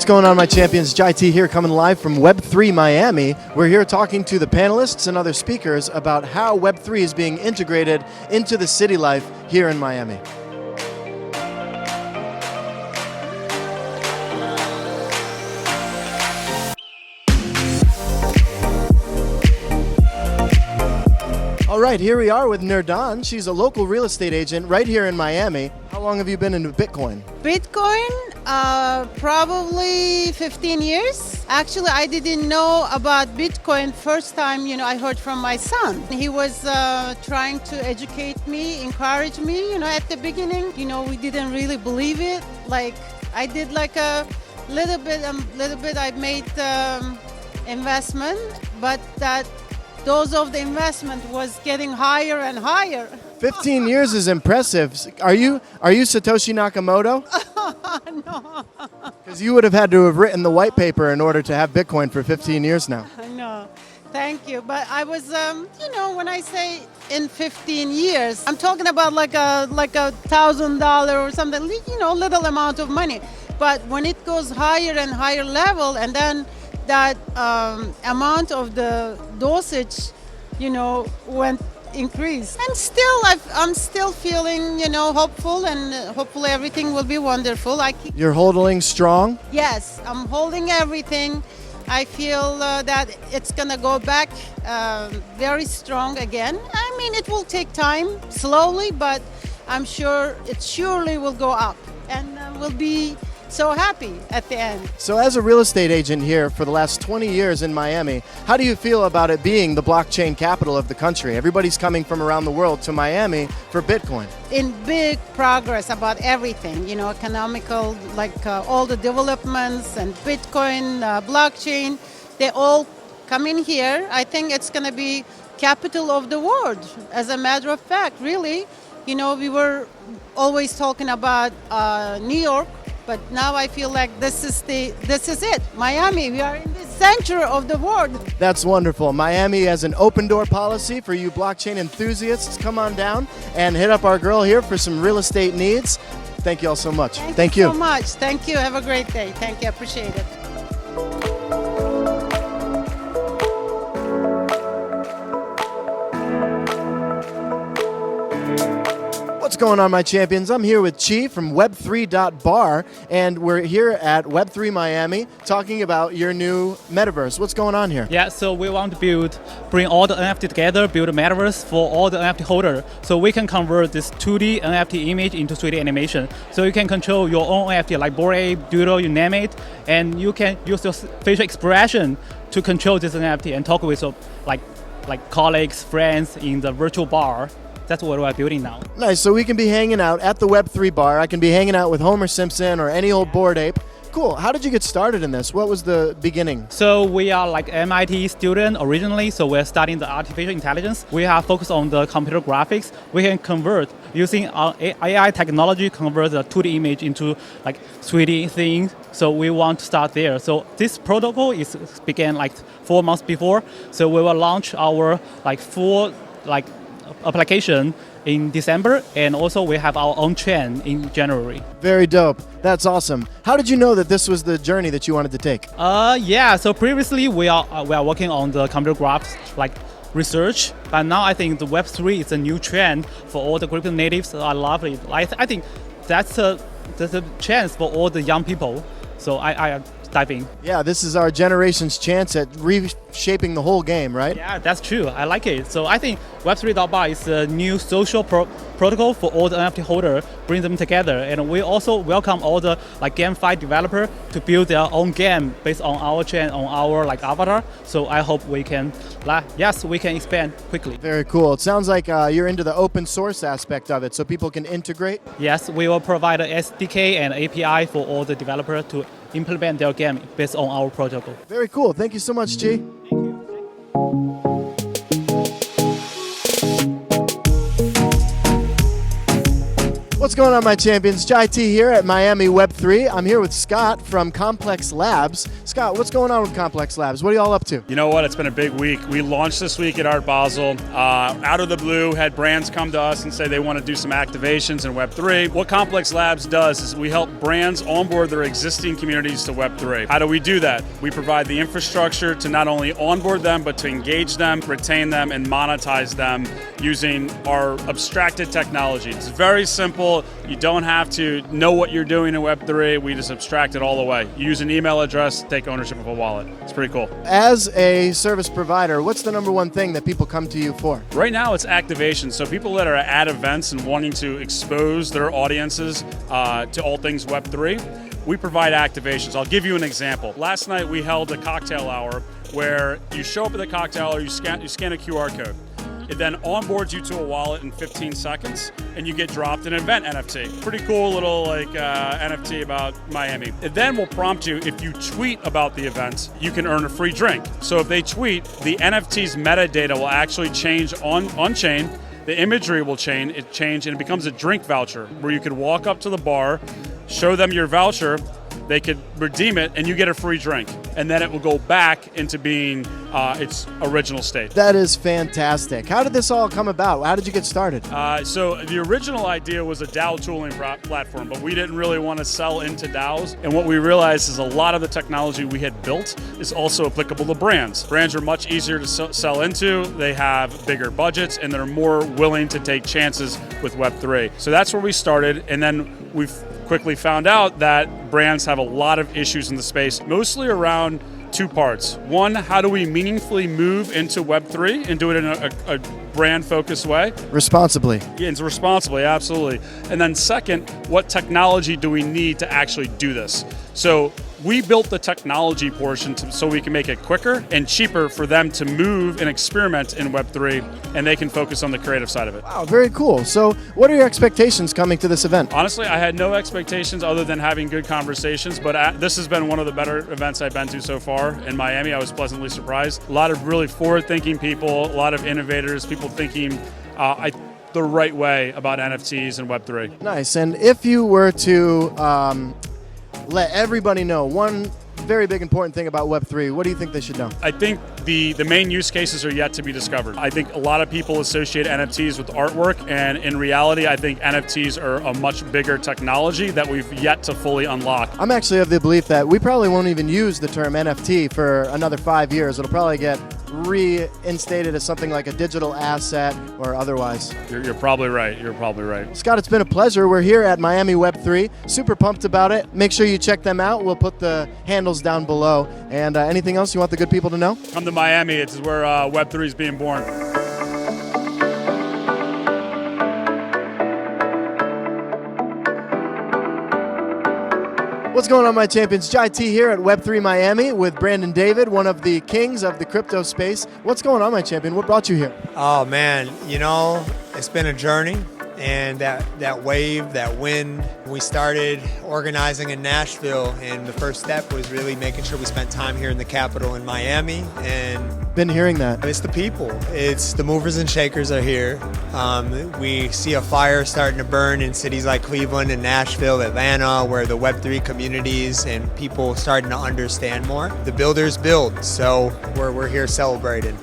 going on, my champions? Jai T here, coming live from Web3 Miami. We're here talking to the panelists and other speakers about how Web3 is being integrated into the city life here in Miami. All right, here we are with Nurdan. She's a local real estate agent right here in Miami. How long have you been into Bitcoin? Bitcoin, probably 15 years. Actually, I didn't know about Bitcoin first time, I heard from my son. He was trying to educate me, encourage me, at the beginning. We didn't really believe it. Like, I did like a little bit, I made investment, but that dose of the investment was getting higher and higher. 15 years is impressive. Are you Satoshi Nakamoto? No. Because you would have had to have written the white paper in order to have Bitcoin for 15 years now. No, thank you. But I was, when I say in 15 years, I'm talking about like a $1,000 or something, little amount of money. But when it goes higher and higher level, and then that amount of the dosage, went increased. And still, I'm still feeling, hopeful, and hopefully everything will be wonderful. You're holding strong? Yes, I'm holding everything. I feel that it's gonna go back very strong again. I mean, it will take time, slowly, but I'm sure it surely will go up, and we'll be so happy at the end. So as a real estate agent here for the last 20 years in Miami, how do you feel about it being the blockchain capital of the country? Everybody's coming from around the world to Miami for Bitcoin. In big progress about everything, economical, like all the developments and Bitcoin, blockchain, they all come in here. I think it's going to be capital of the world. As a matter of fact, really, we were always talking about New York, but now I feel like this is it. Miami, we are in the center of the world. That's wonderful. Miami has an open door policy for you blockchain enthusiasts. Come on down and hit up our girl here for some real estate needs. Thank you all so much. Thank you so much. Thank you. Have a great day. Thank you. Appreciate it. What's going on, my champions? I'm here with Chi from Web3.bar, and we're here at Web3 Miami talking about your new metaverse. What's going on here? Yeah, so we want to bring all the NFT together, build a metaverse for all the NFT holder, so we can convert this 2D NFT image into 3D animation. So you can control your own NFT, like Bored Ape, Doodle, you name it, and you can use your facial expression to control this NFT and talk with like colleagues, friends in the virtual bar. That's what we're building now. Nice, so we can be hanging out at the Web3 bar. I can be hanging out with Homer Simpson or any old Bored Ape. Cool, how did you get started in this? What was the beginning? So we are like MIT student originally, so we're studying the artificial intelligence. We have focused on the computer graphics. We can convert, using our AI technology, convert the 2D image into like 3D things. So we want to start there. So this protocol began like 4 months before. So we will launch our full application in December, and also we have our own chain in January. Very dope. That's awesome. How did you know that this was the journey that you wanted to take? Yeah. So previously we are working on the computer graphs research, but now I think the Web3 is a new trend for all the crypto natives. I love it. I think that's a chance for all the young people. So I dive in. Yeah, this is our generation's chance at reshaping the whole game, right? Yeah, that's true. I like it. So I think Web3.bar is a new social protocol for all the NFT holder, bring them together. And we also welcome all the GameFi developer to build their own game based on our chain, on our avatar. So I hope we can, we can expand quickly. Very cool. It sounds like you're into the open source aspect of it, so people can integrate. Yes, we will provide an SDK and API for all the developers to implement their game based on our protocol. Very cool. Thank you so much, Chi. What's going on, my champions? Jai T here at Miami Web3. I'm here with Scott from Complex Labs. Scott, what's going on with Complex Labs? What are you all up to? You know what? It's been a big week. We launched this week at Art Basel. Out of the blue, had brands come to us and say they want to do some activations in Web3. What Complex Labs does is we help brands onboard their existing communities to Web3. How do we do that? We provide the infrastructure to not only onboard them, but to engage them, retain them, and monetize them using our abstracted technology. It's very simple. You don't have to know what you're doing in Web3. We just abstract it all the way. You use an email address, take ownership of a wallet. It's pretty cool. As a service provider, what's the number one thing that people come to you for? Right now, it's activation. So people that are at events and wanting to expose their audiences to all things Web3, we provide activations. I'll give you an example. Last night, we held a cocktail hour where you show up at the cocktail hour, you scan a QR code. It then onboards you to a wallet in 15 seconds, and you get dropped an event NFT. Pretty cool little NFT about Miami. It then will prompt you, if you tweet about the event, you can earn a free drink. So if they tweet, the NFT's metadata will actually change on-chain, the imagery will change, and it becomes a drink voucher, where you can walk up to the bar, show them your voucher, they could redeem it, and you get a free drink. And then it will go back into being its original state. That is fantastic. How did this all come about? How did you get started? So the original idea was a DAO tooling platform, but we didn't really want to sell into DAOs. And what we realized is a lot of the technology we had built is also applicable to brands. Brands are much easier to sell into, they have bigger budgets, and they're more willing to take chances with Web3. So that's where we started, and then we've quickly found out that brands have a lot of issues in the space, mostly around two parts. One, how do we meaningfully move into Web3 and do it in a brand-focused way? Responsibly. Yeah, it's responsibly, absolutely. And then second, what technology do we need to actually do this? So we built the technology portion so we can make it quicker and cheaper for them to move and experiment in Web3, and they can focus on the creative side of it. Wow, very cool. So what are your expectations coming to this event? Honestly, I had no expectations other than having good conversations, but this has been one of the better events I've been to so far in Miami. I was pleasantly surprised. A lot of really forward-thinking people, a lot of innovators, people thinking the right way about NFTs and Web3. Nice. And if you were to let everybody know one very big important thing about Web3, what do you think they should know? I think the main use cases are yet to be discovered. I think a lot of people associate NFTs with artwork, and in reality, I think NFTs are a much bigger technology that we've yet to fully unlock. I'm actually of the belief that we probably won't even use the term NFT for another 5 years. It'll probably get reinstated as something like a digital asset or otherwise. You're probably right. You're probably right. Scott, it's been a pleasure. We're here at Miami Web3. Super pumped about it. Make sure you check them out. We'll put the handles down below. And anything else you want the good people to know? Come to Miami. It's where Web3 is being born. What's going on, my champions? Jai T here at Web3 Miami with BrandonDavid, one of the kings of the crypto space. What's going on, my champion? What brought you here? Oh man, you know, it's been a journey, and that wave, that wind, we started organizing in Nashville, and the first step was really making sure we spent time here in the capital in Miami. And been hearing that. It's the people. It's the movers and shakers are here. We see a fire starting to burn in cities like Cleveland and Nashville, Atlanta, where the Web3 communities and people starting to understand more. The builders build, so we're here celebrating.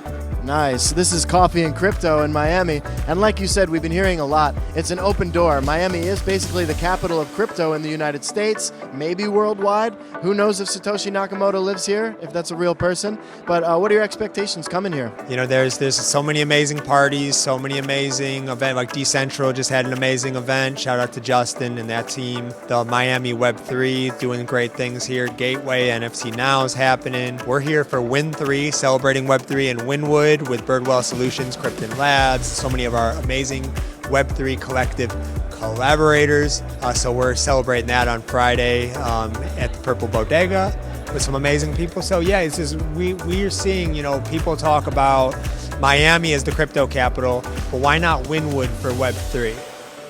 Nice. This is Coffee and Crypto in Miami. And like you said, we've been hearing a lot. It's an open door. Miami is basically the capital of crypto in the United States, maybe worldwide. Who knows if Satoshi Nakamoto lives here, if that's a real person. But what are your expectations coming here? You know, there's so many amazing parties, so many amazing events. Like Decentral just had an amazing event. Shout out to Justin and that team. The Miami Web3 doing great things here. Gateway, NFT Now is happening. We're here for Win3, celebrating Web3 in Wynwood with Birdwell Solutions, Krypton Labs, so many of our amazing Web3 collective collaborators. So we're celebrating that on Friday at the Purple Bodega with some amazing people. So yeah, it's just we are seeing, you know, people talk about Miami as the crypto capital, but why not Wynwood for Web3?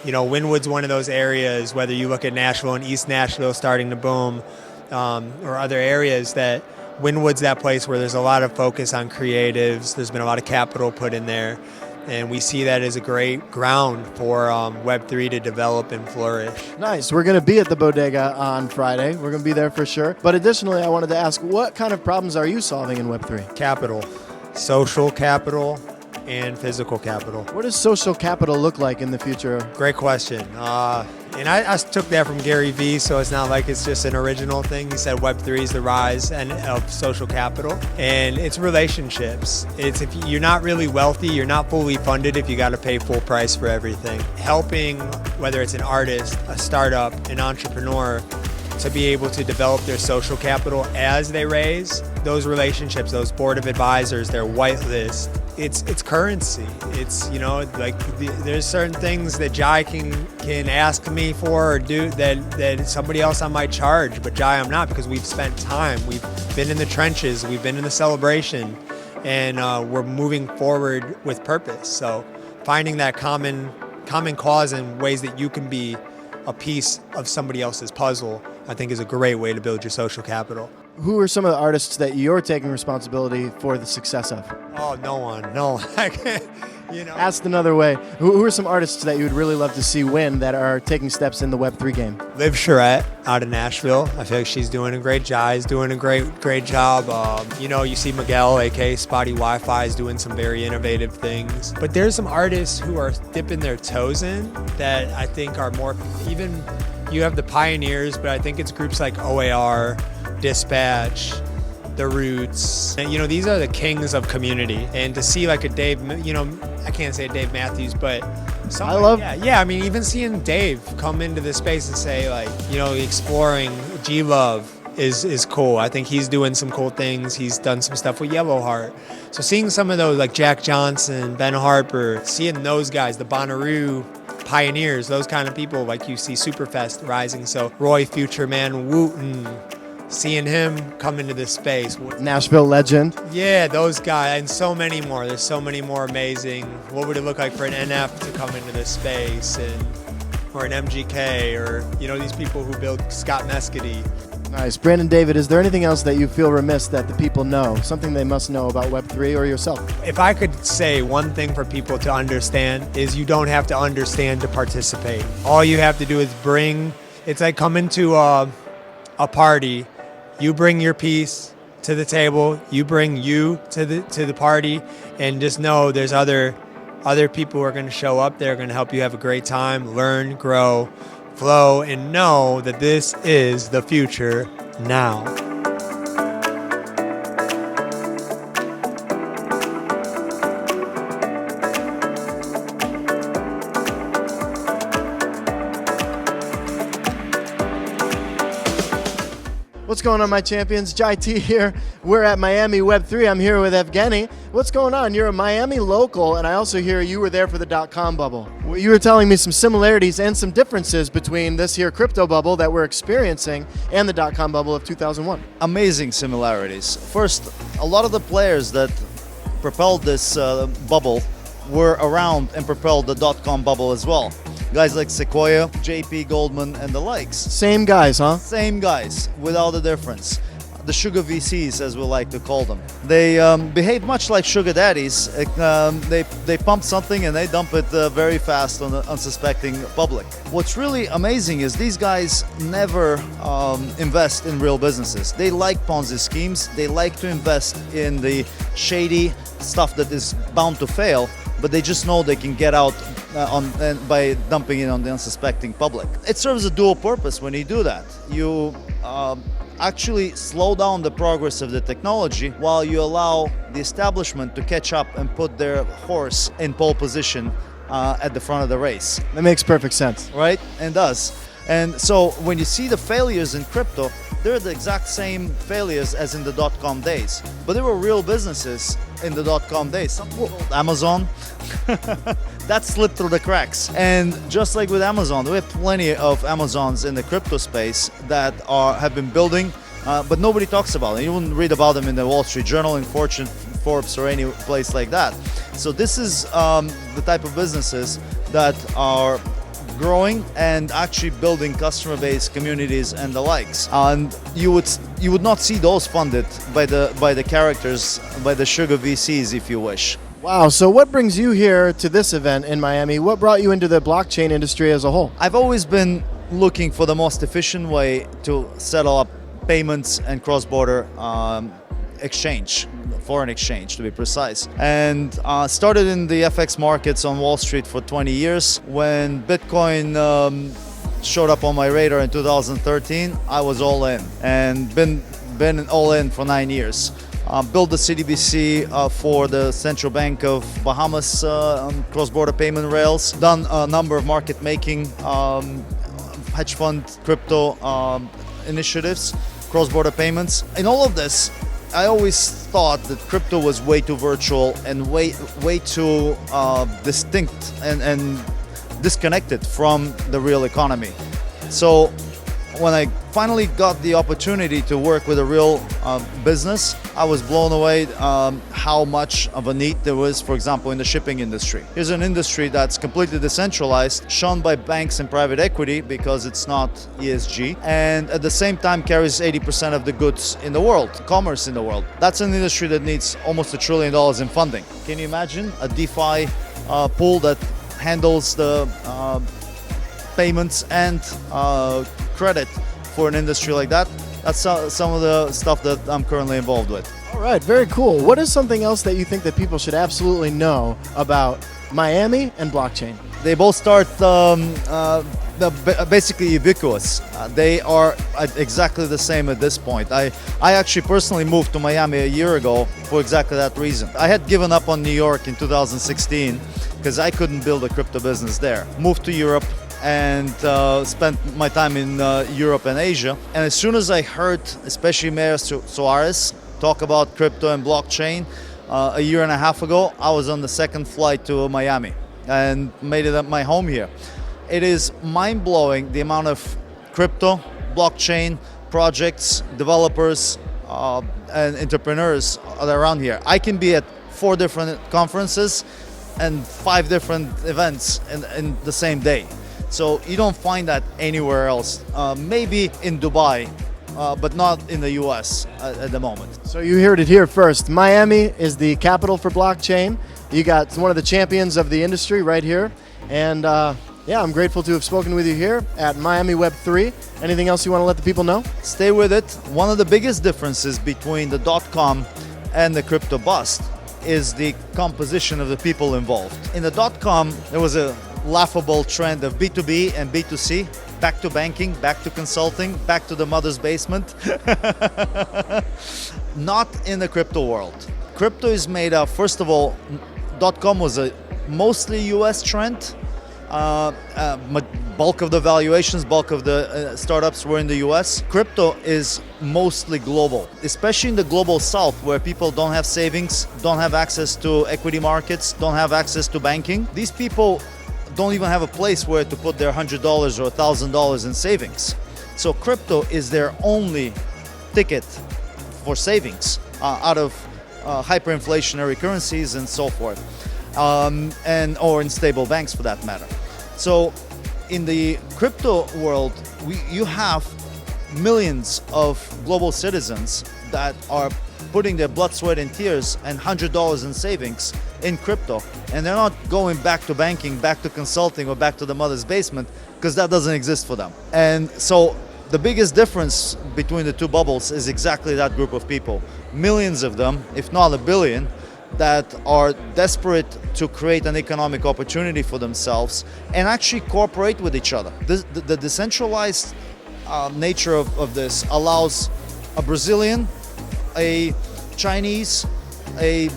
You know, Wynwood's one of those areas, whether you look at Nashville and East Nashville starting to boom, or other areas, that Wynwood's that place where there's a lot of focus on creatives. There's been a lot of capital put in there. And we see that as a great ground for Web3 to develop and flourish. Nice. We're going to be at the bodega on Friday. We're going to be there for sure. But additionally, I wanted to ask, what kind of problems are you solving in Web3? Capital, social capital, and physical capital. What does social capital look like in the future? Great question. And I took that from Gary Vee, so it's not like it's just an original thing. He said Web3 is the rise of social capital, and it's relationships. It's if you're not really wealthy, you're not fully funded if you got to pay full price for everything. Helping, whether it's an artist, a startup, an entrepreneur, to be able to develop their social capital as they raise those relationships, those board of advisors, their whitelist. It's currency. It's, you know, like there's certain things that Jai can ask me for or do that somebody else I might charge, but Jai I'm not, because we've spent time. We've been in the trenches. We've been in the celebration, and we're moving forward with purpose. So finding that common cause and ways that you can be a piece of somebody else's puzzle, I think, is a great way to build your social capital. Who are some of the artists that you're taking responsibility for the success of? Oh, no one. I can't, you know. Asked another way, who are some artists that you would really love to see win that are taking steps in the Web3 game? Liv Charette out of Nashville. I feel like she's doing a great job. He's doing a great job. You know, you see Miguel, aka Spotty Wi-Fi, is doing some very innovative things. But there's some artists who are dipping their toes in that I think are more, even you have the pioneers, but I think it's groups like OAR, Dispatch, The Roots. And, you know, these are the kings of community. And to see like a Dave, you know, I can't say Dave Matthews, but somebody, yeah. I mean, even seeing Dave come into this space and say, like, you know, exploring G-Love is cool. I think he's doing some cool things. He's done some stuff with Yellowheart. So seeing some of those, like Jack Johnson, Ben Harper, seeing those guys, the Bonnaroo pioneers, those kind of people, like you see Superfest rising. So Roy Future Man Wooten, seeing him come into this space. Nashville legend. Yeah, those guys, and so many more. There's so many more amazing. What would it look like for an NF to come into this space, or an MGK, or, you know, these people who build Scott Mescudi. Nice. BrandonDavid, is there anything else that you feel remiss that the people know? Something they must know about Web3 or yourself? If I could say one thing for people to understand, is you don't have to understand to participate. All you have to do is it's like coming to a party. You bring your piece to the table, you bring you to the party, and just know there's other people who are going to show up there, going to help you have a great time, learn, grow, flow, and know that this is the future now. What's going on, my champions? Jai T here. We're at Miami Web3. I'm here with Evgeni. What's going on? You're a Miami local, and I also hear you were there for the .com bubble. You were telling me some similarities and some differences between this here crypto bubble that we're experiencing and the .com bubble of 2001. Amazing similarities. First, a lot of the players that propelled this bubble were around and propelled the .com bubble as well. Guys like Sequoia, JP, Goldman, and the likes. Same guys, huh? Same guys, without a difference. The sugar VCs, as we like to call them. They behave much like sugar daddies. They pump something and they dump it very fast on the unsuspecting public. What's really amazing is these guys never invest in real businesses. They like Ponzi schemes. They like to invest in the shady stuff that is bound to fail, but they just know they can get out by dumping it on the unsuspecting public. It serves a dual purpose when you do that. You actually slow down the progress of the technology while you allow the establishment to catch up and put their horse in pole position at the front of the race. That makes perfect sense. Right? And does. And so when you see the failures in crypto, they're the exact same failures as in the .com days. But they were real businesses in the .com days. Some people, Amazon, that slipped through the cracks. And just like with Amazon, we have plenty of Amazons in the crypto space that have been building, but nobody talks about them. You wouldn't read about them in the Wall Street Journal, in Fortune, Forbes, or any place like that. So this is the type of businesses that are growing and actually building customer base, communities, and the likes. And you would not see those funded by the characters, by the sugar VCs, if you wish. Wow, so what brings you here to this event in Miami? What brought you into the blockchain industry as a whole? I've always been looking for the most efficient way to settle up payments and cross-border exchange, foreign exchange to be precise. And started in the FX markets on Wall Street for 20 years. When Bitcoin showed up on my radar in 2013, I was all in and been all in for 9 years. Built the CDBC for the Central Bank of Bahamas cross-border payment rails. Done a number of market-making hedge fund crypto initiatives, cross-border payments. In all of this, I always thought that crypto was way too virtual and way too distinct and disconnected from the real economy. So when I finally got the opportunity to work with a real business, I was blown away how much of a need there was, for example, in the shipping industry. Here's an industry that's completely decentralized, shunned by banks and private equity because it's not ESG, and at the same time carries 80% of the goods in the world, commerce in the world. That's an industry that needs almost $1 trillion in funding. Can you imagine a DeFi pool that handles the payments and credit for an industry like that? That's some of the stuff that I'm currently involved with. All right, very cool. What is something else that you think that people should absolutely know about Miami and blockchain? They both start basically ubiquitous. They are exactly the same at this point. I actually personally moved to Miami a year ago for exactly that reason. I had given up on New York in 2016 because I couldn't build a crypto business there. Moved to Europe and spent my time in Europe and Asia. And as soon as I heard, especially Mayor Suarez, talk about crypto and blockchain a year and a half ago, I was on the second flight to Miami and made it my home here. It is mind-blowing the amount of crypto, blockchain projects, developers, and entrepreneurs that are around here. I can be at 4 different conferences and 5 different events in the same day. So you don't find that anywhere else. Maybe in Dubai, but not in the US at the moment. So you heard it here first. Miami is the capital for blockchain. You got one of the champions of the industry right here. And yeah, I'm grateful to have spoken with you here at Miami Web3. Anything else you want to let the people know? Stay with it. One of the biggest differences between the .com and the crypto bust is the composition of the people involved. In the .com, there was a laughable trend of B2B and B2C, back to banking, back to consulting, back to the mother's basement. Not in the crypto world. Crypto is made up, first of all, .com was a mostly US trend. Bulk of the valuations, bulk of the startups were in the US. Crypto is mostly global, especially in the global south where people don't have savings, don't have access to equity markets, don't have access to banking. These people don't even have a place where to put their $100 or $1,000 in savings. So crypto is their only ticket for savings out of hyperinflationary currencies and so forth, or in stable banks for that matter. So in the crypto world, you have millions of global citizens that are putting their blood, sweat, and tears and $100 in savings in crypto, and they're not going back to banking, back to consulting, or back to the mother's basement because that doesn't exist for them. And so the biggest difference between the two bubbles is exactly that group of people. Millions of them, if not 1 billion, that are desperate to create an economic opportunity for themselves and actually cooperate with each other. The decentralized nature of this allows a Brazilian, a Chinese, a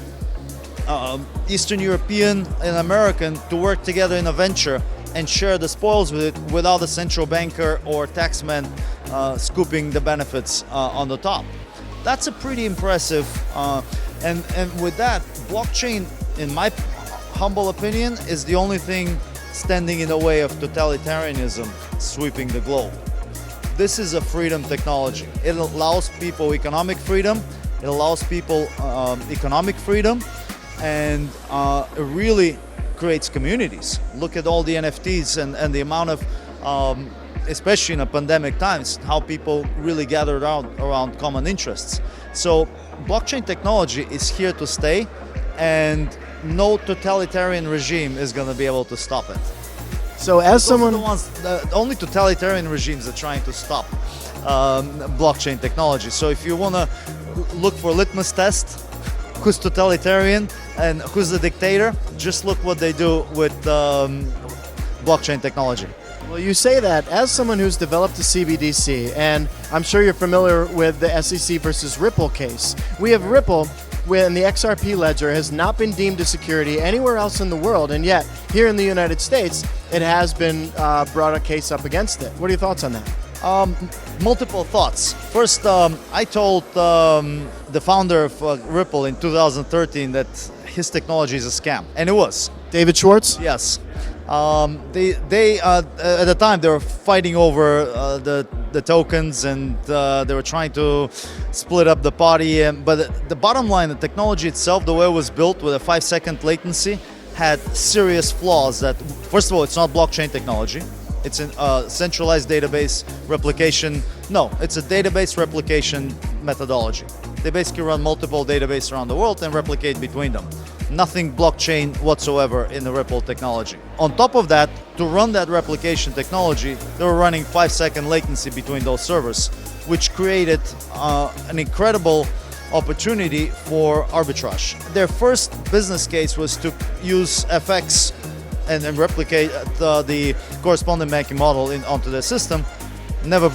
Eastern European, and American to work together in a venture and share the spoils with it without a central banker or taxman scooping the benefits on the top. That's a pretty impressive, and with that, blockchain, in my humble opinion, is the only thing standing in the way of totalitarianism sweeping the globe. This is a freedom technology. It allows people economic freedom, it allows people economic freedom, and it really creates communities. Look at all the NFTs and the amount of, especially in a pandemic times, how people really gather around common interests. So blockchain technology is here to stay, and no totalitarian regime is going to be able to stop it. So as someone, Only totalitarian regimes are trying to stop blockchain technology. So if you want to look for litmus test, who's totalitarian and who's the dictator, just look what they do with blockchain technology. well, you say that as someone who's developed a CBDC, and I'm sure you're familiar with the SEC versus Ripple case. We have Ripple, when the XRP ledger has not been deemed a security anywhere else in the world, and yet here in the United States, it has been brought a case up against it. What are your thoughts on that? Multiple thoughts. First, I told the founder of Ripple in 2013 that his technology is a scam, and it was. David Schwartz? Yes. They at the time they were fighting over the tokens, and they were trying to split up the party. But the bottom line, the technology itself, the way it was built with a 5-second latency, had serious flaws. That first of all, it's not blockchain technology. It's a centralized database replication. No, it's a database replication methodology. They basically run multiple databases around the world and replicate between them. Nothing blockchain whatsoever in the Ripple technology. On top of that, to run that replication technology, they were running 5-second latency between those servers, which created an incredible opportunity for arbitrage. Their first business case was to use FX and replicate the corresponding banking model onto their system. Never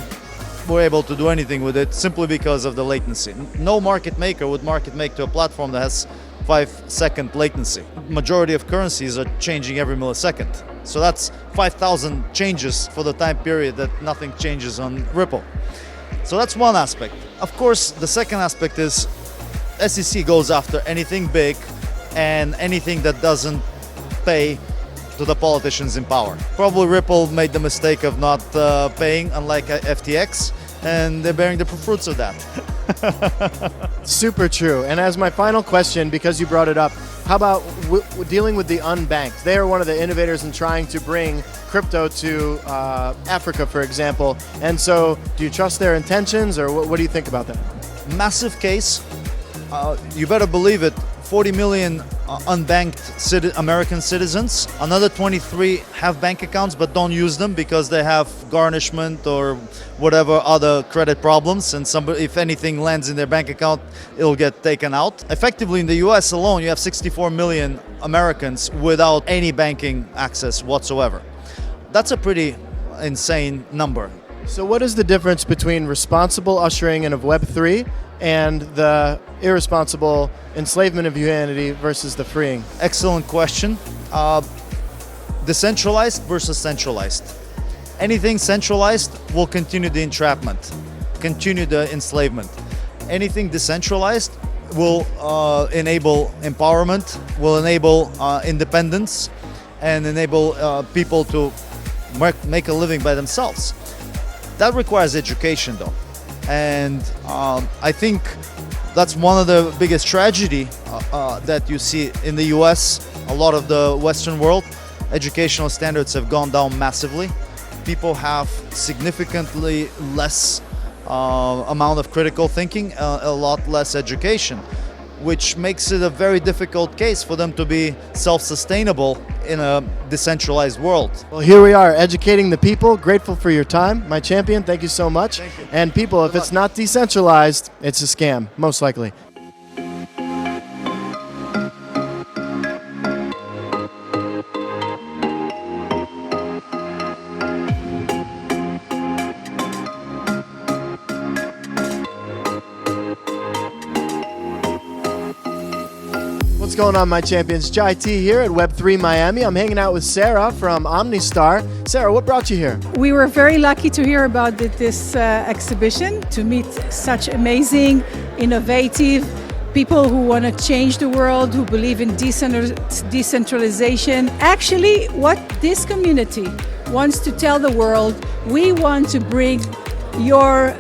were able to do anything with it simply because of the latency. No market maker would market make to a platform that has 5-second latency. Majority of currencies are changing every millisecond. So that's 5,000 changes for the time period that nothing changes on Ripple. So that's one aspect. Of course, the second aspect is SEC goes after anything big and anything that doesn't pay to the politicians in power. Probably Ripple made the mistake of not paying, unlike FTX, and they're bearing the fruits of that. Super true. And as my final question, because you brought it up, how about dealing with the unbanked? They are one of the innovators in trying to bring crypto to Africa, for example. And so do you trust their intentions, or what do you think about that? Massive case. You better believe it. 40 million unbanked American citizens. Another 23 have bank accounts but don't use them because they have garnishment or whatever other credit problems, and if anything lands in their bank account, it'll get taken out. Effectively, in the US alone, you have 64 million Americans without any banking access whatsoever. That's a pretty insane number. So what is the difference between responsible ushering in of Web3 and the irresponsible enslavement of humanity versus the freeing? Excellent question. Decentralized versus centralized. Anything centralized will continue the entrapment, continue the enslavement. Anything decentralized will enable empowerment, will enable independence, and enable people to make a living by themselves. That requires education, though. And I think that's one of the biggest tragedy that you see in the US, a lot of the Western world. Educational standards have gone down massively. People have significantly less amount of critical thinking, a lot less education, which makes it a very difficult case for them to be self-sustainable in a decentralized world. Well, here we are, educating the people. Grateful for your time, my champion. Thank you so much. Thank you. And people, if it's not decentralized, it's a scam, most likely. What's going on, my champions? Jai T here at Web3 Miami. I'm hanging out with Sara from Omnistar. Sara, what brought you here? We were very lucky to hear about this exhibition, to meet such amazing, innovative people who want to change the world, who believe in decentralization. Actually, what this community wants to tell the world, we want to bring your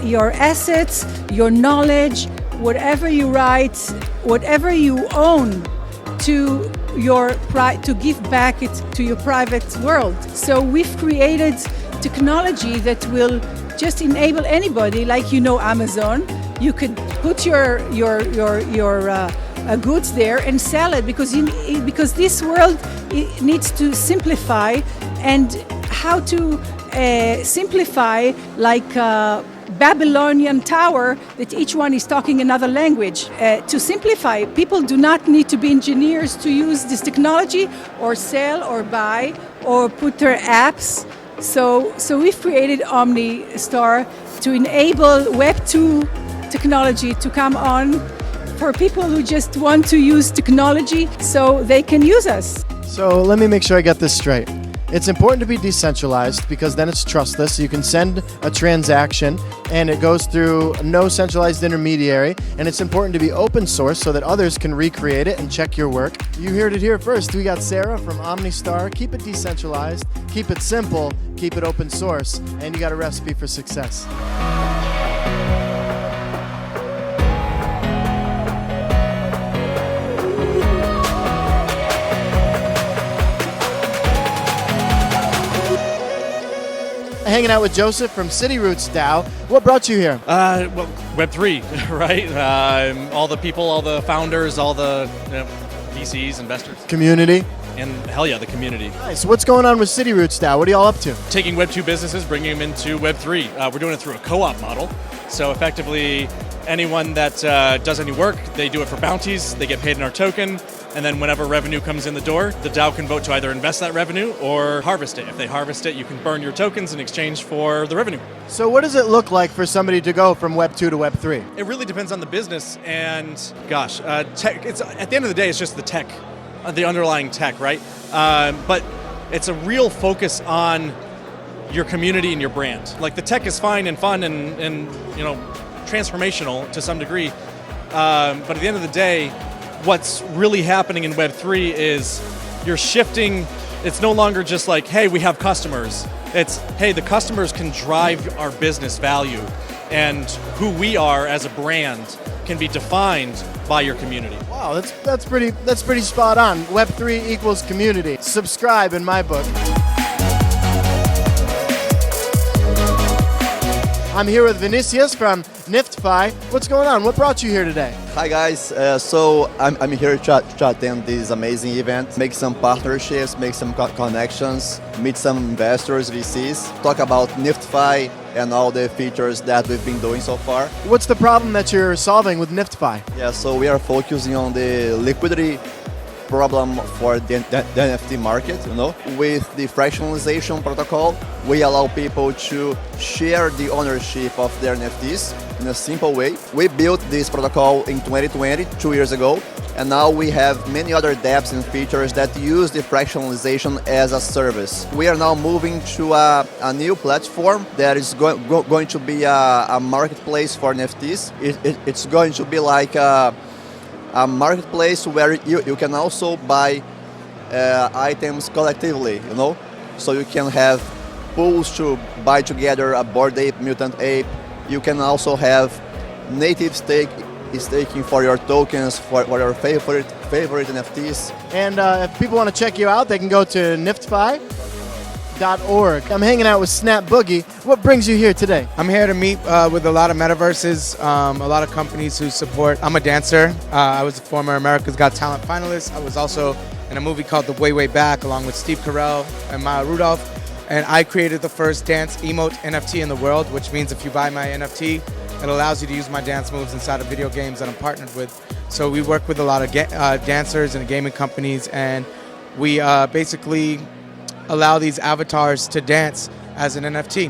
assets, your knowledge, whatever you write, whatever you own, to give back it to your private world. So we've created technology that will just enable anybody, like Amazon. You could put your goods there and sell it, because this world needs to simplify, and how to simplify, like Babylonian tower, that each one is talking another language. To simplify, people do not need to be engineers to use this technology or sell or buy or put their apps. So we've created Omnistar to enable Web 2 technology to come on for people who just want to use technology so they can use us. So let me make sure I get this straight. It's important to be decentralized because then it's trustless. You can send a transaction and it goes through no centralized intermediary. And it's important to be open source so that others can recreate it and check your work. You heard it here first. We got Sara from Omnistar. Keep it decentralized, keep it simple, keep it open source, and you got a recipe for success. Hanging out with Joseph from Cityroots DAO. What brought you here? Well, Web3, right? All the people, all the founders, all the VCs, investors. Community. And hell yeah, the community. Nice. What's going on with Cityroots DAO? What are y'all up to? Taking Web2 businesses, bringing them into Web3. We're doing it through a co-op model. So effectively, anyone that does any work, they do it for bounties, they get paid in our token, and then whenever revenue comes in the door, the DAO can vote to either invest that revenue or harvest it. If they harvest it, you can burn your tokens in exchange for the revenue. So what does it look like for somebody to go from Web 2 to Web 3? It really depends on the business, and gosh, tech. It's at the end of the day, it's just the tech, the underlying tech, right? But it's a real focus on your community and your brand. Like the tech is fine and fun and you know, transformational to some degree, but at the end of the day, what's really happening in Web3 is you're shifting. It's no longer just like, hey, we have customers. It's, hey, the customers can drive our business value, and who we are as a brand can be defined by your community. Wow, that's pretty spot on. Web 3 equals community. Subscribe in my book. I'm here with Vinicius from NFTFY. What's going on? What brought you here today? Hi guys, so I'm here to attend this amazing event, make some partnerships, make some connections, meet some investors, VCs, talk about NFTFY and all the features that we've been doing so far. What's the problem that you're solving with NFTFY? Yeah, so we are focusing on the liquidity problem for the NFT market, you know. With the fractionalization protocol, we allow people to share the ownership of their NFTs in a simple way. We built this protocol in 2020, 2 years ago, and now we have many other dApps and features that use the fractionalization as a service. We are now moving to a new platform that is going to be a marketplace for NFTs. It's going to be like a marketplace where you can also buy items collectively, you know? So you can have pools to buy together a Bored Ape, Mutant Ape. You can also have native staking for your tokens, for your favorite NFTs. And if people want to check you out, they can go to nftfy.org. I'm hanging out with Snap Boogie. What brings you here today? I'm here to meet with a lot of metaverses, a lot of companies who support. I'm a dancer. I was a former America's Got Talent finalist. I was also in a movie called The Way, Way Back along with Steve Carell and Maya Rudolph. And I created the first dance emote NFT in the world, which means if you buy my NFT, it allows you to use my dance moves inside of video games that I'm partnered with. So we work with a lot of dancers and gaming companies, and we basically allow these avatars to dance as an NFT.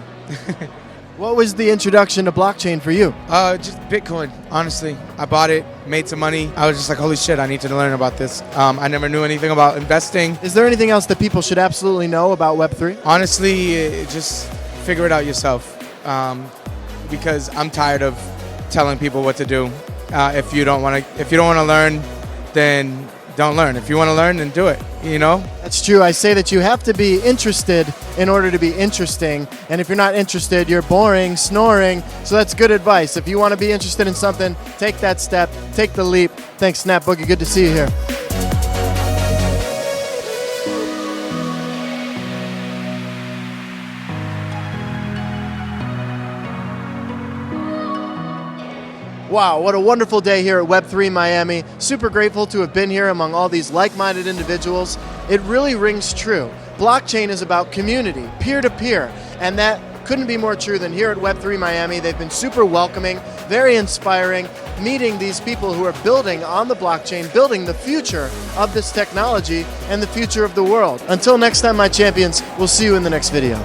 What was the introduction to blockchain for you? Just Bitcoin, honestly. I bought it, made some money. I was just like, holy shit, I need to learn about this. I never knew anything about investing. Is there anything else that people should absolutely know about Web3? Honestly, just figure it out yourself. Because I'm tired of telling people what to do. If you don't want to learn, then don't learn. If you want to learn, then do it, you know? That's true. I say that you have to be interested in order to be interesting. And if you're not interested, you're boring, snoring. So that's good advice. If you want to be interested in something, take that step, take the leap. Thanks, Snap Boogie. Good to see you here. Wow, what a wonderful day here at Web3 Miami. Super grateful to have been here among all these like-minded individuals. It really rings true. Blockchain is about community, peer-to-peer, and that couldn't be more true than here at Web3 Miami. They've been super welcoming, very inspiring, meeting these people who are building on the blockchain, building the future of this technology and the future of the world. Until next time, my champions, we'll see you in the next video.